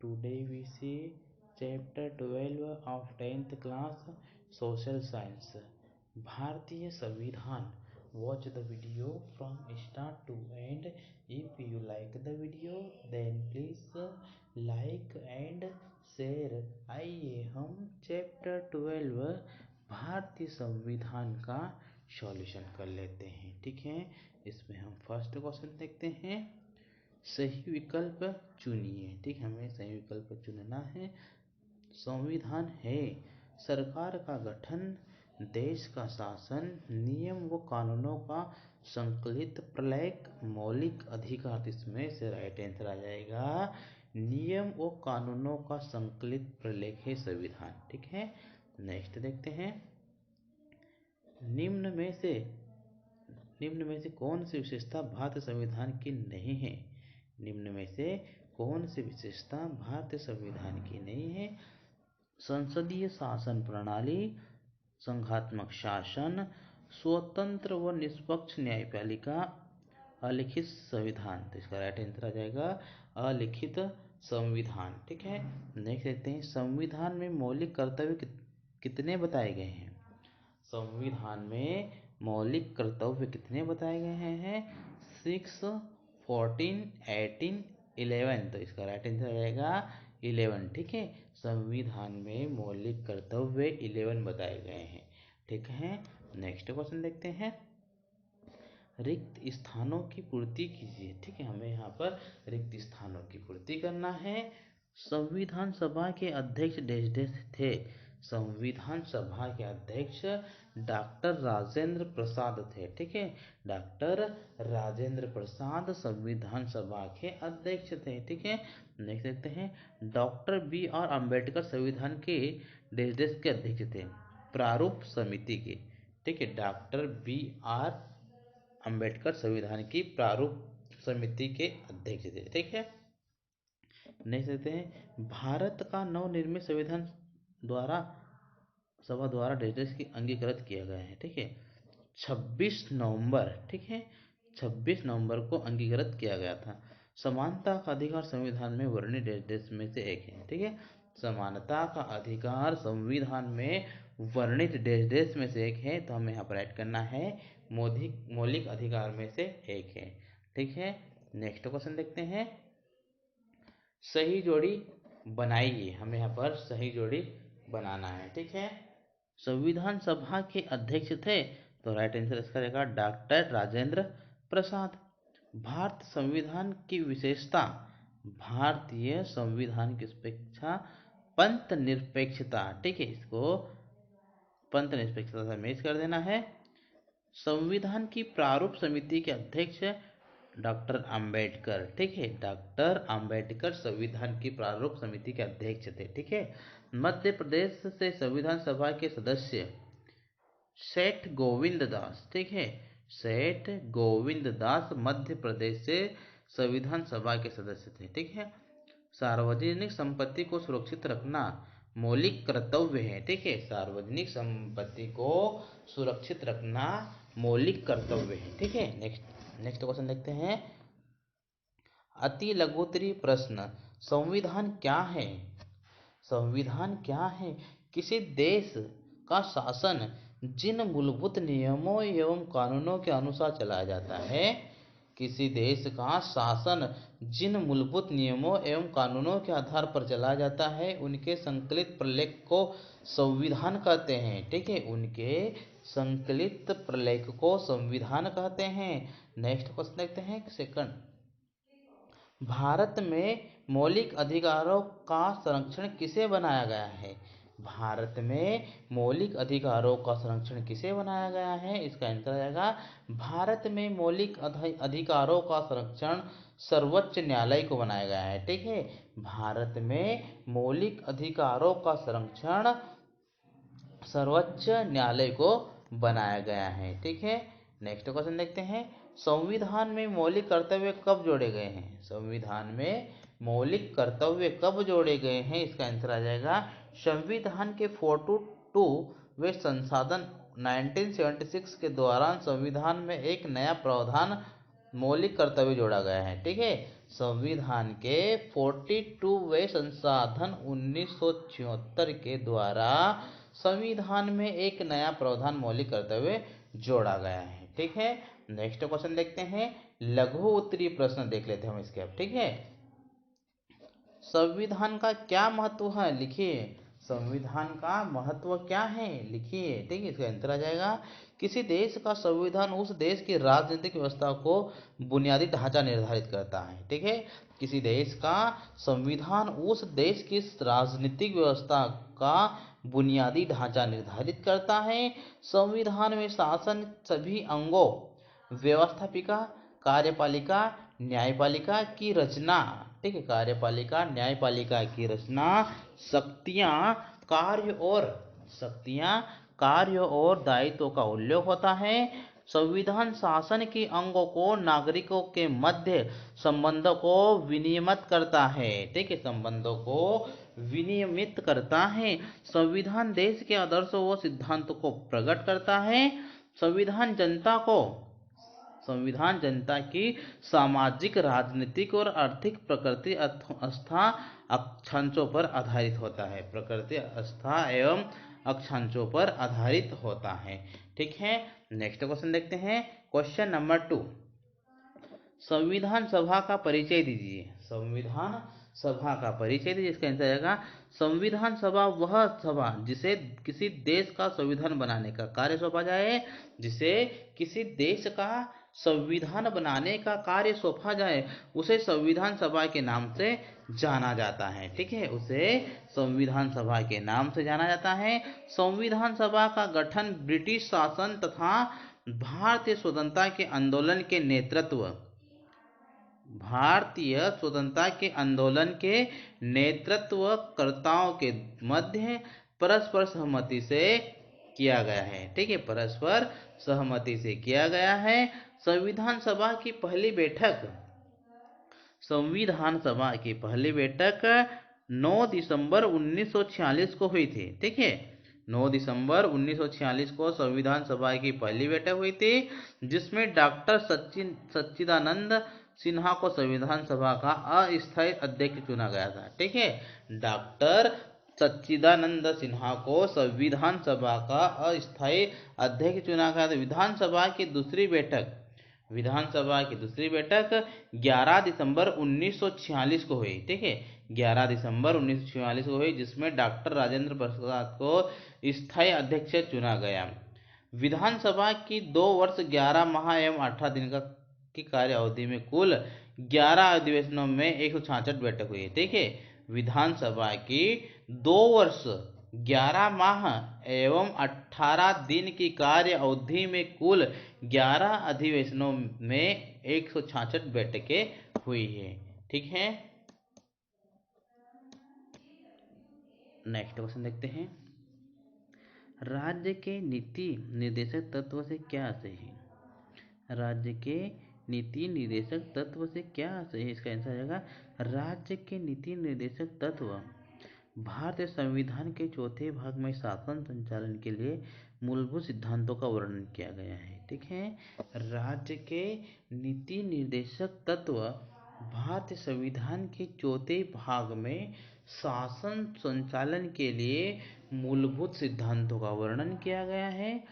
Today we see chapter 12 of 10th class social science. भारतीय संविधान. Watch the video from start to end. If you like the video then please like and share. आइए हम chapter 12 भारतीय संविधान का solution कर लेते हैं. ठीक है, इसमें हम फर्स्ट क्वेश्चन देखते हैं. सही विकल्प चुनिए. ठीक, हमें सही विकल्प चुनना है. संविधान है सरकार का गठन, देश का शासन, नियम व कानूनों का संकलित प्रलेख, मौलिक अधिकार. इसमें से राइट आंसर आ जाएगा नियम व कानूनों का संकलित प्रलेख है संविधान. ठीक है, नेक्स्ट देखते हैं. निम्न में से कौन सी विशेषता भारतीय संविधान की नहीं है? निम्न में से कौन सी विशेषता भारतीय संविधान की नहीं है? संसदीय शासन प्रणाली, संघात्मक शासन, स्वतंत्र व निष्पक्ष न्यायपालिका, अलिखित संविधान. तो इसका राइट आंसर आ जाएगा अलिखित संविधान. ठीक है, नेक्स्ट देखते हैं. संविधान में मौलिक कर्तव्य कितने बताए गए हैं? संविधान में मौलिक कर्तव्य कितने बताए गए हैं? 6, 14, 18, 11. तो इसका राइट आंसर आ जाएगा 11. ठीक है, संविधान में मौलिक कर्तव्य 11 बताए गए हैं. ठीक है, नेक्स्ट क्वेश्चन देखते हैं. रिक्त स्थानों की पूर्ति कीजिए. ठीक है, हमें यहाँ पर रिक्त स्थानों की पूर्ति करना है. संविधान सभा के अध्यक्ष डेश थे. संविधान सभा के अध्यक्ष डॉक्टर राजेंद्र प्रसाद थे. ठीक है, डॉक्टर राजेंद्र प्रसाद संविधान सभा के अध्यक्ष थे. ठीक है, नेक्स्ट देखते हैं. डॉक्टर बी आर अम्बेडकर संविधान के डेश के अध्यक्ष थे. प्रारूप समिति के. ठीक है, डॉक्टर बी आर अम्बेडकर संविधान की प्रारूप समिति के अध्यक्ष थे. ठीक है, नेक्स्ट देखते हैं. भारत का नवनिर्मित संविधान सभा द्वारा डेश की अंगीकृत किया गया है. ठीक है, 26 नवंबर. ठीक है, 26 नवंबर को अंगीकृत किया गया था. समानता का अधिकार संविधान में वर्णित डेश में से एक है. ठीक है, समानता का अधिकार संविधान में वर्णित डेश में से एक है. तो हमें यहाँ पर ऐड करना है मौलिक अधिकार में से एक है. ठीक है, नेक्स्ट क्वेश्चन देखते हैं. सही जोड़ी बनाइए. हमें यहाँ पर सही जोड़ी बनाना है. ठीक है, संविधान सभा के अध्यक्ष थे. तो राइट आंसर इसका रहेगा डॉक्टर राजेंद्र प्रसाद. भारत संविधान की विशेषता. भारतीय संविधान की अपेक्षा पंथ निरपेक्षता. ठीक है, इसको पंथ निरपेक्षता से मैच कर देना है. संविधान की प्रारूप समिति के अध्यक्ष डॉक्टर अंबेडकर. ठीक है, डॉक्टर अंबेडकर संविधान की प्रारूप समिति के अध्यक्ष थे. ठीक है, मध्य प्रदेश से संविधान सभा के सदस्य सेठ गोविंद दास. ठीक है, सेठ गोविंद दास मध्य प्रदेश से संविधान सभा के सदस्य थे. ठीक है, सार्वजनिक संपत्ति को सुरक्षित रखना मौलिक कर्तव्य है. ठीक है, सार्वजनिक संपत्ति को सुरक्षित रखना मौलिक कर्तव्य है. ठीक है, नेक्स्ट क्वेश्चन देखते हैं. अति लघुत्तरी प्रश्न. संविधान क्या है? संविधान क्या है? किसी देश का शासन जिन मूलभूत नियमों एवं कानूनों के अनुसार चलाया जाता है. किसी देश का शासन जिन मूलभूत नियमों एवं कानूनों के आधार पर चलाया जाता है उनके संकलित प्रलेख को संविधान कहते हैं. ठीक है, उनके संकलित प्रलेख को संविधान कहते हैं. नेक्स्ट क्वेश्चन देखते हैं. सेकंड, भारत में मौलिक अधिकारों का संरक्षण किसे बनाया गया है? भारत में मौलिक अधिकारों का संरक्षण किसे बनाया गया है? इसका आंसर आएगा भारत में मौलिक अधिकारों का संरक्षण सर्वोच्च न्यायालय को बनाया गया है. ठीक है, भारत में मौलिक अधिकारों का संरक्षण सर्वोच्च न्यायालय को बनाया गया है. ठीक है, नेक्स्ट क्वेश्चन देखते हैं. संविधान में मौलिक कर्तव्य कब जोड़े गए हैं? संविधान में मौलिक कर्तव्य कब जोड़े गए हैं? इसका आंसर आ जाएगा संविधान के 42वें संशोधन 1976 के दौरान संविधान में एक नया प्रावधान मौलिक कर्तव्य जोड़ा गया है. ठीक है, संविधान के 42वें संशोधन 1976 के द्वारा संविधान में एक नया प्रावधान मौलिक कर्तव्य जोड़ा गया है। ठीक है, नेक्स्ट क्वेश्चन देखते हैं, लघु उत्तरीय प्रश्न देख लेते हैं हम इसके अब। ठीक है, संविधान का क्या महत्व है, लिखिए। संविधान का महत्व क्या है, लिखिए। ठीक है, इसका आंसर आ जाएगा, किसी देश का संविधान उस देश की राजनीतिक व्यवस्था को बुनियादी ढांचा निर्धारित करता है। ठीक है, किसी देश का संविधान उस देश की राजनीतिक व्यवस्था का बुनियादी ढांचा निर्धारित करता है। संविधान में शासन सभी अंगों, व्यवस्थापिका, कार्यपालिका, न्यायपालिका की रचना, ठीक है, कार्यपालिका न्यायपालिका की रचना, शक्तियां कार्य और दायित्वों का उल्लेख होता है। संविधान शासन के अंगों को नागरिकों के मध्य संबंधों को विनियमित करता है। ठीक है, संबंधों को विनियमित करता है। संविधान देश के आदर्शों व सिद्धांतों को प्रकट करता है। संविधान जनता की सामाजिक, राजनीतिक और आर्थिक प्रकृति आस्था अक्षांशों पर आधारित होता है। प्रकृति, आस्था एवं अक्षांशों पर आधारित होता है। ठीक है, नेक्स्ट क्वेश्चन देखते हैं, क्वेश्चन नंबर 2, संविधान सभा का परिचय दीजिए। संविधान सभा का परिचय दीजिए। इसका आंसर आएगा, संविधान सभा वह सभा जिसे किसी देश का संविधान बनाने का कार्य सौंपा जाए, जिसे किसी देश का संविधान बनाने का कार्य सौंपा जाए, उसे संविधान सभा के नाम से जाना जाता है। ठीक है, उसे संविधान सभा के नाम से जाना जाता है। संविधान सभा का गठन ब्रिटिश शासन तथा भारतीय स्वतंत्रता के आंदोलन के नेतृत्वकर्ताओं के मध्य परस्पर सहमति से किया गया है। ठीक है, परस्पर सहमति से किया गया है। संविधान सभा की पहली बैठक 9 दिसंबर 1946 को हुई थी। ठीक है, 9 दिसंबर 1946 को संविधान सभा की पहली बैठक हुई थी, जिसमें डॉक्टर सच्चिदानंद सिन्हा को संविधान सभा का अस्थायी अध्यक्ष चुना गया था। ठीक है, डॉक्टर सच्चिदानंद सिन्हा को संविधान सभा का अस्थायी अध्यक्ष चुना गया था। विधानसभा की दूसरी बैठक 11 दिसंबर 1946 को हुई। ठीक है, 11 दिसंबर 1946 को हुई, जिसमें डॉक्टर राजेंद्र प्रसाद को स्थायी अध्यक्ष चुना गया। विधानसभा की 2 वर्ष 11 माह एवं 18 दिन की कार्य अवधि में कुल 11 अधिवेशनों में 166 बैठक हुई है। ठीक है, विधानसभा की 2 वर्ष 11 माह एवं 18 दिन की कार्य अवधि में कुल 11 अधिवेशनों में 166 बैठकें हुई है। ठीक है, नेक्स्ट क्वेश्चन देखते हैं, राज्य के नीति निर्देशक तत्व से क्या आशय है। राज्य के नीति निर्देशक तत्व से क्या आशय है। इसका आंसर आएगा, राज्य के नीति निर्देशक तत्व भारतीय संविधान के चौथे भाग में शासन संचालन के लिए मूलभूत सिद्धांतों का वर्णन किया गया है। ठीक है, राज्य के नीति निर्देशक तत्व भारतीय संविधान के चौथे भाग में शासन संचालन के लिए मूलभूत सिद्धांतों का वर्णन किया गया है।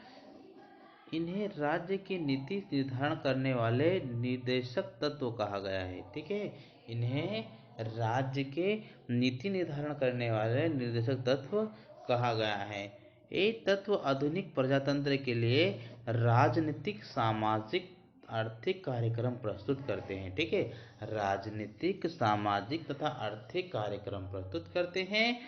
इन्हें राज्य की नीति निर्धारण करने वाले निर्देशक तत्व कहा गया है। ठीक है, इन्हें राज्य के नीति निर्धारण करने वाले निर्देशक तत्व कहा गया है। ये तत्व आधुनिक प्रजातंत्र के लिए राजनीतिक, सामाजिक, आर्थिक कार्यक्रम प्रस्तुत करते हैं। ठीक है, राजनीतिक, सामाजिक तथा आर्थिक कार्यक्रम प्रस्तुत करते हैं।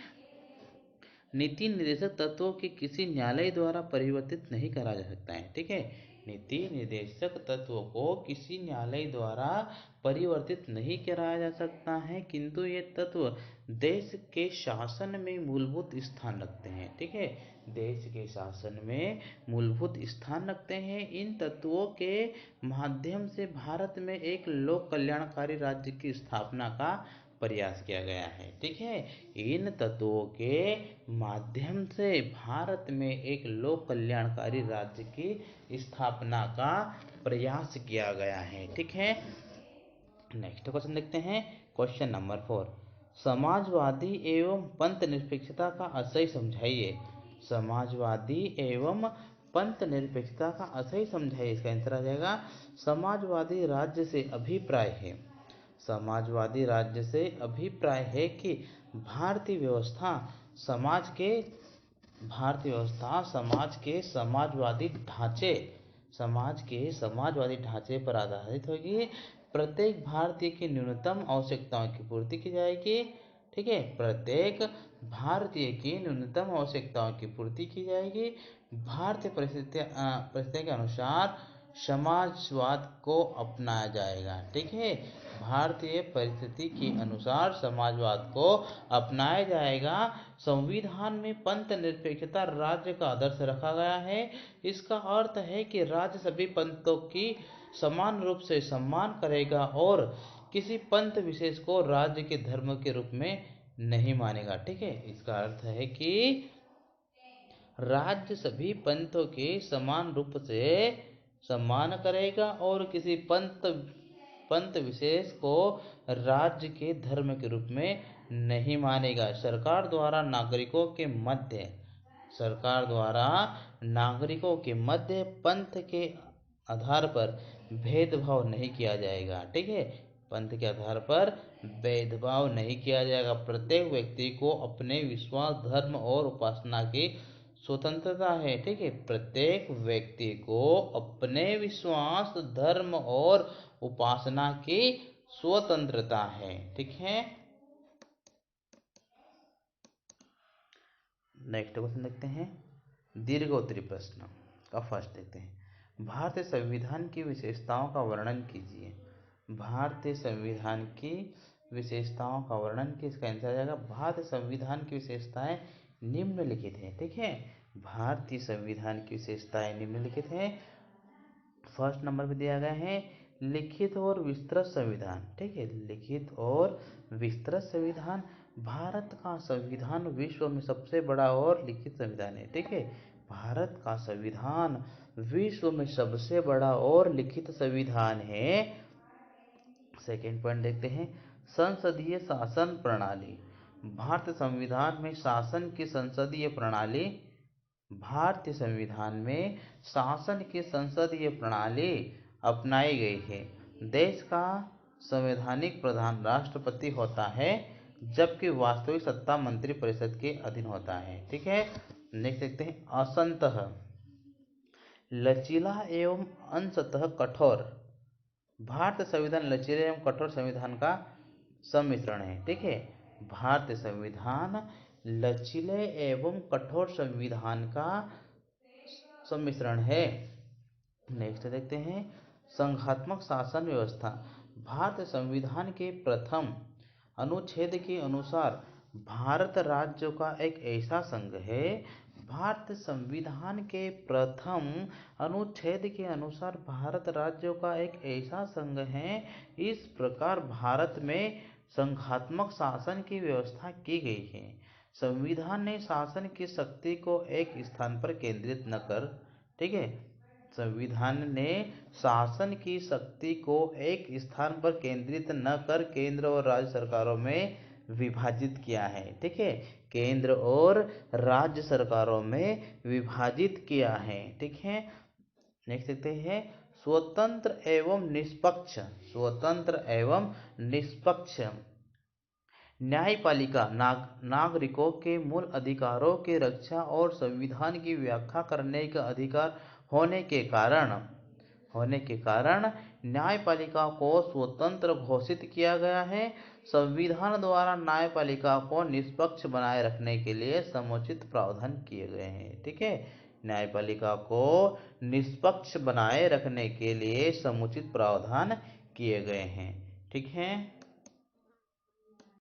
नीति निर्देशक तत्वों के किसी न्यायालय द्वारा परिवर्तित नहीं करा जा सकता है। ठीक है, नीति निर्देशक तत्वों को किसी न्यायालय द्वारा परिवर्तित नहीं कराया जा सकता है, किंतु ये तत्व देश के शासन में मूलभूत स्थान रखते हैं। ठीक है, देश के शासन में मूलभूत स्थान रखते हैं। इन तत्वों के माध्यम से भारत में एक लोक कल्याणकारी राज्य की स्थापना का प्रयास किया गया है। ठीक है, इन तत्वों के माध्यम से भारत में एक लोक कल्याणकारी राज्य की स्थापना का प्रयास किया गया है। ठीक है, नेक्स्ट क्वेश्चन देखते हैं। क्वेश्चन नंबर 4, समाजवादी एवं पंथ निरपेक्षता का आशय समझाइए। समाजवादी एवं पंथ निरपेक्षता का आशय समझाइए। इसका आंसर आ जाएगा समाजवादी राज्य से अभिप्राय है। समाजवादी राज्य से अभिप्राय है कि भारतीय व्यवस्था समाज के समाज के समाजवादी ढांचे पर आधारित होगी। प्रत्येक भारतीय की न्यूनतम आवश्यकताओं की पूर्ति की जाएगी। ठीक है, प्रत्येक भारतीय की न्यूनतम आवश्यकताओं की पूर्ति की जाएगी। भारतीय परिस्थितियों के अनुसार समाजवाद को अपनाया जाएगा। ठीक है, भारतीय परिस्थिति के अनुसार समाजवाद को अपनाया जाएगा। संविधान में पंथ निरपेक्षता राज्य का आदर्श रखा गया है। इसका अर्थ है कि राज्य सभी पंथों की समान रूप से सम्मान करेगा और किसी पंथ विशेष को राज्य के धर्म के रूप में नहीं मानेगा। ठीक है, इसका अर्थ है कि राज्य सभी पंथों के समान रूप से सम्मान करेगा और किसी पंथ विशेष को राज्य के धर्म के रूप में नहीं मानेगा। सरकार द्वारा नागरिकों के मध्य पंथ के आधार पर भेदभाव नहीं किया जाएगा। ठीक है, पंथ के आधार पर भेदभाव नहीं किया जाएगा। प्रत्येक व्यक्ति को अपने विश्वास, धर्म और उपासना की स्वतंत्रता है। ठीक है, प्रत्येक व्यक्ति को अपने विश्वास, धर्म और उपासना की स्वतंत्रता है। ठीक है, नेक्स्ट क्वेश्चन देखते हैं। दीर्घोत्तरी प्रश्न का फर्स्ट देखते हैं। भारतीय संविधान की विशेषताओं का वर्णन कीजिए। भारतीय संविधान की विशेषताओं का वर्णन की, इसका आंसर आ जाएगा भारतीय संविधान की विशेषताएं निम्नलिखित हैं। ठीक है, भारतीय संविधान की विशेषताएं निम्नलिखित हैं। फर्स्ट नंबर पे दिया गया है लिखित और विस्तृत संविधान। ठीक है, लिखित और विस्तृत संविधान। भारत का संविधान विश्व में सबसे बड़ा और लिखित संविधान है। ठीक है, भारत का संविधान विश्व में सबसे बड़ा और लिखित संविधान है। सेकेंड पॉइंट देखते हैं, संसदीय शासन प्रणाली। भारतीय संविधान में शासन की संसदीय प्रणाली भारतीय संविधान में शासन की संसदीय प्रणाली अपनाई गई है। देश का संवैधानिक प्रधान राष्ट्रपति होता है, जबकि वास्तविक सत्ता मंत्रिपरिषद के अधीन होता है। ठीक है, नेक्स्ट देखते हैं, असंतः लचीला एवं अंशतः कठोर। भारतीय संविधान लचीले एवं कठोर संविधान का सम्मिश्रण है। ठीक है, भारतीय संविधान लचीले एवं कठोर संविधान का सम्मिश्रण है। नेक्स्ट देखते हैं, संघात्मक शासन व्यवस्था। भारतीय संविधान के प्रथम अनुच्छेद के अनुसार भारत राज्यों का एक ऐसा संघ है। भारतीय संविधान के प्रथम अनुच्छेद के अनुसार भारत राज्यों का एक ऐसा संघ है। इस प्रकार भारत में संघात्मक शासन की व्यवस्था की गई है। संविधान ने शासन की शक्ति को एक स्थान पर केंद्रित न कर, ठीक है, संविधान ने शासन की शक्ति को एक स्थान पर केंद्रित न कर केंद्र और राज्य सरकारों में विभाजित किया है। ठीक है, केंद्र और राज्य सरकारों में विभाजित किया है। ठीक है, नेक्स्ट देखते हैं, स्वतंत्र एवं निष्पक्ष न्यायपालिका नागरिकों के मूल अधिकारों की रक्षा और संविधान की व्याख्या करने का अधिकार होने के कारण न्यायपालिका को स्वतंत्र घोषित किया गया है। संविधान द्वारा न्यायपालिका को निष्पक्ष बनाए रखने के लिए समुचित प्रावधान किए गए हैं। ठीक है, न्यायपालिका को निष्पक्ष बनाए रखने के लिए समुचित प्रावधान किए गए हैं। ठीक है,